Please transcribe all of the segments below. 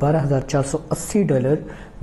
$12,480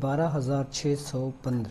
12,615।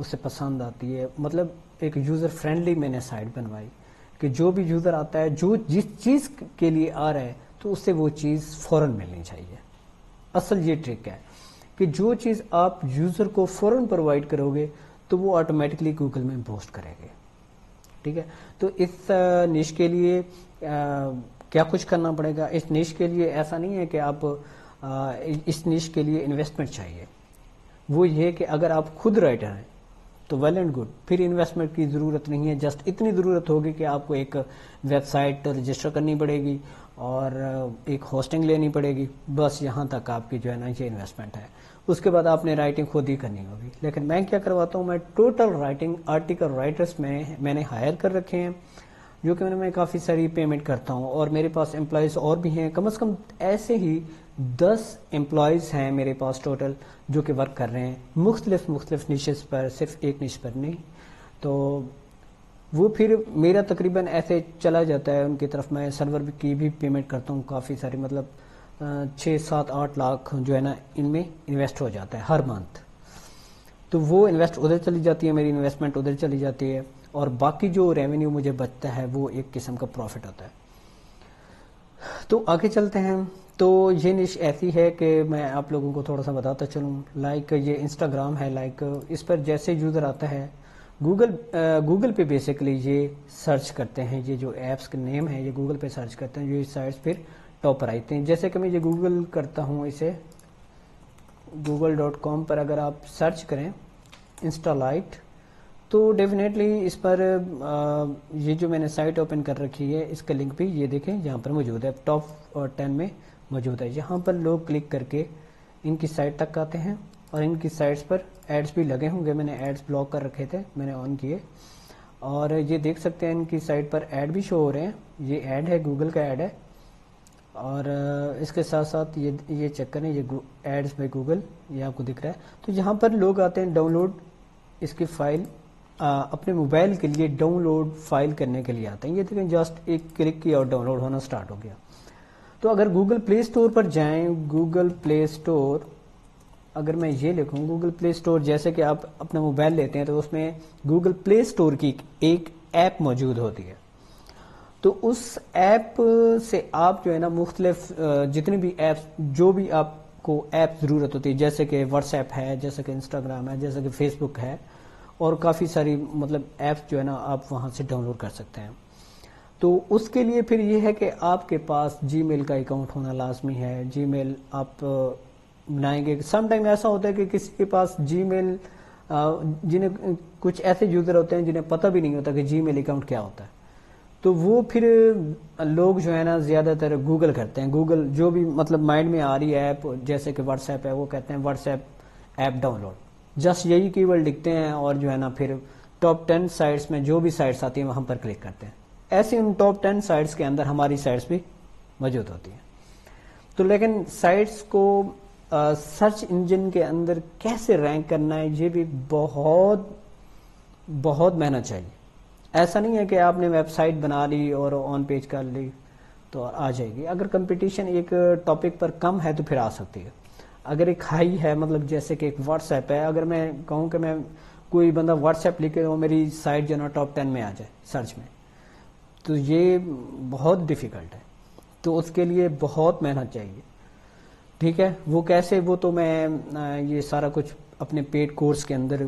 اسے پسند آتی ہے، مطلب ایک یوزر فرینڈلی میں نے سائٹ بنوائی کہ جو بھی یوزر آتا ہے جو جس چیز کے لیے آ رہا ہے تو اسے وہ چیز فوراً ملنی چاہیے. اصل یہ ٹرک ہے کہ جو چیز آپ یوزر کو فوراً پرووائڈ کرو گے تو وہ آٹومیٹکلی گوگل میں بوسٹ کرے گے. ٹھیک ہے، تو اس نش کے لیے کیا کچھ کرنا پڑے گا؟ اس نش کے لیے ایسا نہیں ہے کہ آپ اس نش کے لیے انویسٹمنٹ چاہیے. وہ یہ کہ اگر آپ خود رائٹر ہیں تو ویل اینڈ گڈ، پھر انویسٹمنٹ کی ضرورت نہیں ہے. جسٹ اتنی ضرورت ہوگی کہ آپ کو ایک ویب سائٹ رجسٹر کرنی پڑے گی اور ایک ہوسٹنگ لینی پڑے گی، بس یہاں تک آپ کی جو ہے نا یہ انویسٹمنٹ ہے. اس کے بعد آپ نے رائٹنگ خود ہی کرنی ہوگی. لیکن میں کیا کرواتا ہوں، میں ٹوٹل رائٹنگ آرٹیکل رائٹرس میں نے ہائر کر رکھے ہیں، جو کہ میں کافی ساری پیمنٹ کرتا ہوں، اور میرے پاس امپلائیز اور بھی ہیں، کم از کم ایسے ہی 10 امپلائیز ہیں میرے پاس ٹوٹل جو کہ ورک کر رہے ہیں مختلف نیشز پر، صرف ایک نیش پر نہیں. تو وہ پھر میرا تقریباً ایسے چلا جاتا ہے ان کی طرف. میں سرور کی بھی پیمنٹ کرتا ہوں کافی ساری، مطلب 6 7 8 لاکھ جو ہے نا ان میں انویسٹ ہو جاتا ہے ہر منتھ. تو وہ انویسٹ ادھر چلی جاتی ہے، میری انویسٹمنٹ ادھر چلی جاتی ہے، اور باقی جو ریونیو مجھے بچتا ہے وہ ایک قسم کا پروفٹ ہوتا ہے. تو آگے چلتے ہیں. تو یہ نش ایسی ہے کہ میں آپ لوگوں کو تھوڑا سا بتاتا چلوں. لائک یہ انسٹاگرام ہے، لائک اس پر جیسے یوزر آتا ہے گوگل پہ بیسکلی یہ سرچ کرتے ہیں، یہ جو ایپس کے نیم ہے یہ گوگل پہ سرچ کرتے ہیں، جو سائٹس پھر ٹاپ پر آتے ہیں. جیسے کہ میں یہ گوگل کرتا ہوں، اسے google.com پر اگر آپ سرچ کریں انسٹا لائٹ تو ڈیفینیٹلی اس پر یہ جو میں نے سائٹ اوپن کر رکھی ہے اس کا لنک بھی یہ دیکھیں یہاں پر موجود ہے، ٹاپ 10 میں موجود ہے. یہاں پر لوگ کلک کر کے ان کی سائٹ تک آتے ہیں، اور ان کی سائٹس پر ایڈز بھی لگے ہوں گے. میں نے ایڈز بلاک کر رکھے تھے، میں نے آن کیے، اور یہ دیکھ سکتے ہیں ان کی سائٹ پر ایڈ بھی شو ہو رہے ہیں. یہ ایڈ ہے، گوگل کا ایڈ ہے، اور اس کے ساتھ ساتھ یہ چیک کریں، یہ ایڈز بائی گوگل یہ آپ کو دکھ رہا ہے. تو یہاں پر لوگ آتے ہیں ڈاؤن لوڈ اس کی فائل اپنے موبائل کے لیے ڈاؤن لوڈ فائل کرنے کے لیے آتے ہیں. یہ دیکھیں جسٹ ایک کلک کیا اور ڈاؤن لوڈ ہونا سٹارٹ ہو گیا. تو اگر گوگل پلے اسٹور پر جائیں، گوگل پلے اسٹور اگر میں یہ لکھوں گوگل پلے اسٹور، جیسے کہ آپ اپنا موبائل لیتے ہیں تو اس میں گوگل پلے اسٹور کی ایک ایپ موجود ہوتی ہے. تو اس ایپ سے آپ جو ہے نا مختلف جتنی بھی ایپس، جو بھی آپ کو ایپ ضرورت ہوتی ہے، جیسے کہ واٹس ایپ ہے، جیسے کہ انسٹاگرام ہے، جیسے کہ فیس بک ہے، اور کافی ساری مطلب ایپس جو ہے نا آپ وہاں سے ڈاؤن لوڈ کر سکتے ہیں. تو اس کے لیے پھر یہ ہے کہ آپ کے پاس جی میل کا اکاؤنٹ ہونا لازمی ہے. جی میل آپ بنائیں گے. سم ٹائم ایسا ہوتا ہے کہ کسی کے پاس جی میل، جنہیں کچھ ایسے یوزر ہوتے ہیں جنہیں پتہ بھی نہیں ہوتا کہ جی میل اکاؤنٹ کیا ہوتا ہے، تو وہ پھر لوگ جو ہے نا زیادہ تر گوگل کرتے ہیں. گوگل جو بھی مطلب مائنڈ میں آ رہی ہے ایپ، جیسے کہ واٹس ایپ ہے، وہ کہتے ہیں WhatsApp app download, just یہی کی ورڈ لکھتے ہیں، اور جو ہے نا پھر ٹاپ 10 سائٹس میں جو بھی سائٹس آتی ہیں وہاں پر کلک کرتے ہیں. ایسے ان ٹاپ 10 سائٹس کے اندر ہماری سائٹس بھی موجود ہوتی ہیں. تو لیکن سائٹس کو سرچ انجن کے اندر کیسے رینک کرنا ہے، یہ بھی بہت بہت محنت چاہیے. ایسا نہیں ہے کہ آپ نے ویب سائٹ بنا لی اور آن پیج کر لی تو آ جائے گی. اگر کمپٹیشن ایک ٹاپک پر کم ہے تو پھر آ سکتی ہے. اگر ایک ہائی ہے، مطلب جیسے کہ ایک واٹس ایپ ہے، اگر میں کہوں کہ میں کوئی بندہ واٹس ایپ لکھے وہ میری سائٹ جو ہے نا ٹاپ 10 میں آ جائے سرچ میں، تو یہ بہت ڈیفیکلٹ ہے. تو اس کے لیے بہت محنت چاہیے. ٹھیک ہے، وہ کیسے، وہ تو میں یہ سارا کچھ اپنے پیڈ کورس کے اندر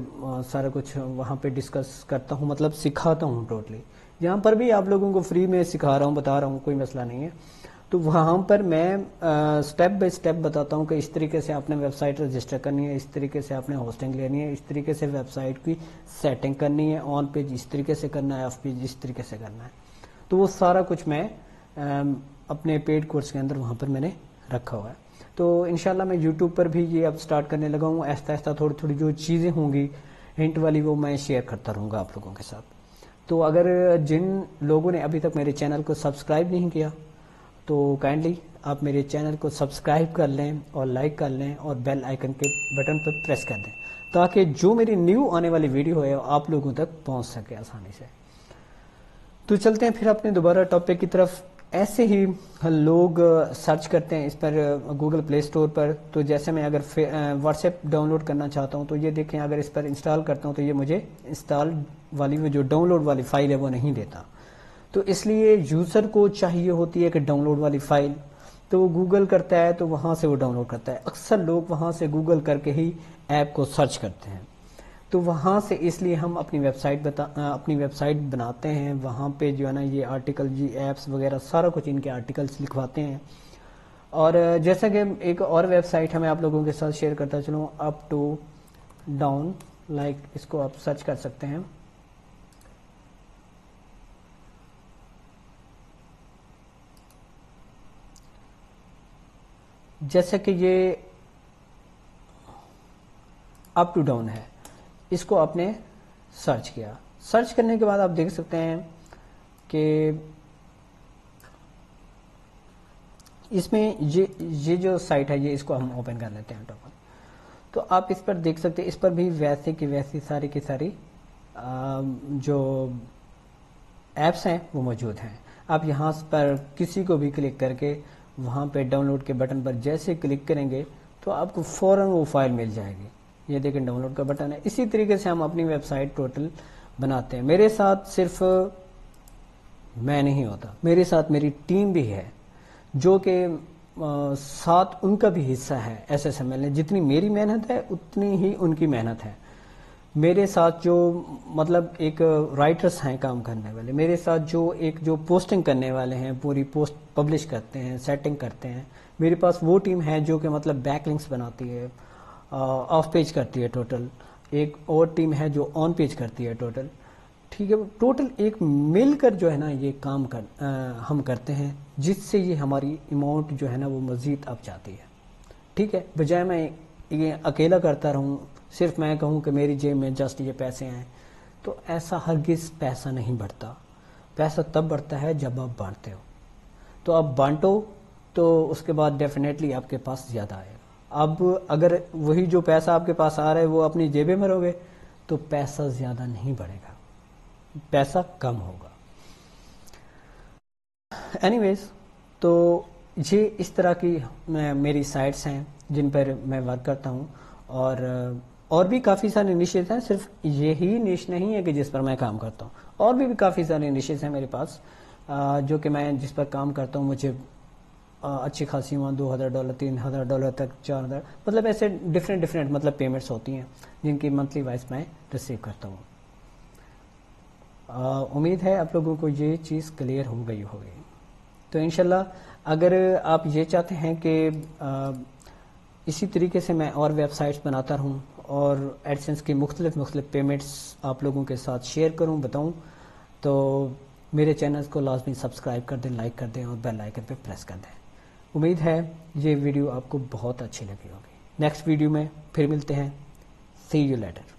سارا کچھ وہاں پہ ڈسکس کرتا ہوں، مطلب سکھاتا ہوں ٹوٹلی. یہاں پر بھی آپ لوگوں کو فری میں سکھا رہا ہوں، بتا رہا ہوں، کوئی مسئلہ نہیں ہے. تو وہاں پر میں سٹیپ بائی سٹیپ بتاتا ہوں کہ اس طریقے سے آپ نے ویب سائٹ رجسٹر کرنی ہے، اس طریقے سے آپ نے ہوسٹنگ لینی ہے، اس طریقے سے ویب سائٹ کی سیٹنگ کرنی ہے، آن پیج اس طریقے سے کرنا ہے، آف پیج اس طریقے سے کرنا ہے. تو وہ سارا کچھ میں اپنے پیڈ کورس کے اندر وہاں پر میں نے رکھا ہوا ہے. تو انشاءاللہ میں یوٹیوب پر بھی یہ اب سٹارٹ کرنے لگا ہوں. آہستہ آہستہ تھوڑی تھوڑی جو چیزیں ہوں گی ہنٹ والی وہ میں شیئر کرتا رہوں گا آپ لوگوں کے ساتھ. تو اگر جن لوگوں نے ابھی تک میرے چینل کو سبسکرائب نہیں کیا تو کائنڈلی آپ میرے چینل کو سبسکرائب کر لیں اور لائک کر لیں اور بیل آئیکن کے بٹن پر پریس کر دیں تاکہ جو میری نیو آنے والی ویڈیو ہے آپ لوگوں تک پہنچ سکے آسانی سے. تو چلتے ہیں پھر اپنے دوبارہ ٹاپک کی طرف. ایسے ہی لوگ سرچ کرتے ہیں اس پر گوگل پلے اسٹور پر. تو جیسے میں اگر واٹس ایپ ڈاؤن لوڈ کرنا چاہتا ہوں تو یہ دیکھیں اگر اس پر انسٹال کرتا ہوں تو یہ مجھے انسٹال والی جو ڈاؤن لوڈ والی فائل ہے وہ نہیں دیتا. تو اس لیے یوزر کو چاہیے ہوتی ہے کہ ڈاؤن لوڈ والی فائل، تو وہ گوگل کرتا ہے تو وہاں سے وہ ڈاؤن لوڈ کرتا ہے. اکثر لوگ وہاں سے گوگل کر کے ہی ایپ کو سرچ کرتے ہیں. تو وہاں سے اس لیے ہم اپنی ویب سائٹ بناتے ہیں. وہاں پہ جو ہے نا یہ آرٹیکل جی ایپس وغیرہ سارا کچھ ان کے آرٹیکلس لکھواتے ہیں. اور جیسا کہ ایک اور ویب سائٹ ہے میں آپ لوگوں کے ساتھ شیئر کرتا چلوں، اپ ٹو ڈاؤن لائک، اس کو آپ سرچ کر سکتے ہیں. جیسا کہ یہ اپ ٹو ڈاؤن ہے، اس کو آپ نے سرچ کیا. سرچ کرنے کے بعد آپ دیکھ سکتے ہیں کہ اس میں یہ جو سائٹ ہے یہ اس کو ہم اوپن کر لیتے ہیں ٹاپ. تو آپ اس پر دیکھ سکتے ہیں اس پر بھی ویسے کی ویسی ساری کی ساری جو ایپس ہیں وہ موجود ہیں. آپ یہاں پر کسی کو بھی کلک کر کے وہاں پہ ڈاؤن لوڈ کے بٹن پر جیسے کلک کریں گے تو آپ کو فوراً وہ فائل مل جائے گی. یہ دیکھیں ڈاؤن لوڈ کا بٹن ہے. اسی طریقے سے ہم اپنی ویب سائٹ ٹوٹل بناتے ہیں. میرے ساتھ صرف میں نہیں ہوتا، میرے ساتھ میری ٹیم بھی ہے جو کہ ساتھ ان کا بھی حصہ ہے SSML. جتنی میری محنت ہے اتنی ہی ان کی محنت ہے. میرے ساتھ جو مطلب ایک رائٹرز ہیں کام کرنے والے، میرے ساتھ جو پوسٹنگ کرنے والے ہیں، پوری پوسٹ پبلش کرتے ہیں، سیٹنگ کرتے ہیں. میرے پاس وہ ٹیم ہے جو کہ مطلب بیک لنکس بناتی ہے، آف پیج کرتی ہے ٹوٹل. ایک اور ٹیم ہے جو آن پیج کرتی ہے ٹوٹل. ٹھیک ہے، ٹوٹل ایک مل کر جو ہے نا یہ کام ہم کرتے ہیں، جس سے یہ ہماری اماؤنٹ جو ہے نا وہ مزید اب جاتی ہے. ٹھیک ہے، بجائے میں یہ اکیلا کرتا رہوں، صرف میں کہوں کہ میری جیب میں جسٹ یہ پیسے ہیں، تو ایسا ہرگز پیسہ نہیں بڑھتا. پیسہ تب بڑھتا ہے جب آپ بانٹتے ہو. تو آپ بانٹو تو اس کے بعد ڈیفینیٹلی آپ کے پاس زیادہ آئے گا. اب اگر وہی جو پیسہ آپ کے پاس آ رہا ہے وہ اپنی جیبیں میں رہو گے تو پیسہ زیادہ نہیں بڑھے گا، پیسہ کم ہوگا. اینی ویز، تو یہ اس طرح کی میری سائٹس ہیں جن پر میں ورک کرتا ہوں. اور بھی کافی سارے نشز ہیں، صرف یہی نش نہیں ہے کہ جس پر میں کام کرتا ہوں. اور بھی کافی سارے نشز ہیں میرے پاس جو کہ میں جس پر کام کرتا ہوں. مجھے اچھی خاصی وہاں $2,000 $3,000 تک 4,000 مطلب ایسے ڈفرینٹ مطلب پیمنٹس ہوتی ہیں جن کی منتھلی وائز میں ریسیو کرتا ہوں. امید ہے آپ لوگوں کو یہ چیز کلیئر ہو گئی ہوگی. تو انشاءاللہ اگر آپ یہ چاہتے ہیں کہ اسی طریقے سے میں اور ویب سائٹس بناتا رہوں اور ایڈسنس کی مختلف پیمنٹس آپ لوگوں کے ساتھ شیئر کروں، بتاؤں، تو میرے چینلز کو لازمی سبسکرائب کر دیں، لائک کر دیں اور بیل آئکن پہ پریس کر دیں. امید ہے یہ ویڈیو آپ کو بہت اچھی لگی ہوگی. نیکسٹ ویڈیو میں پھر ملتے ہیں. سی یو لیٹر.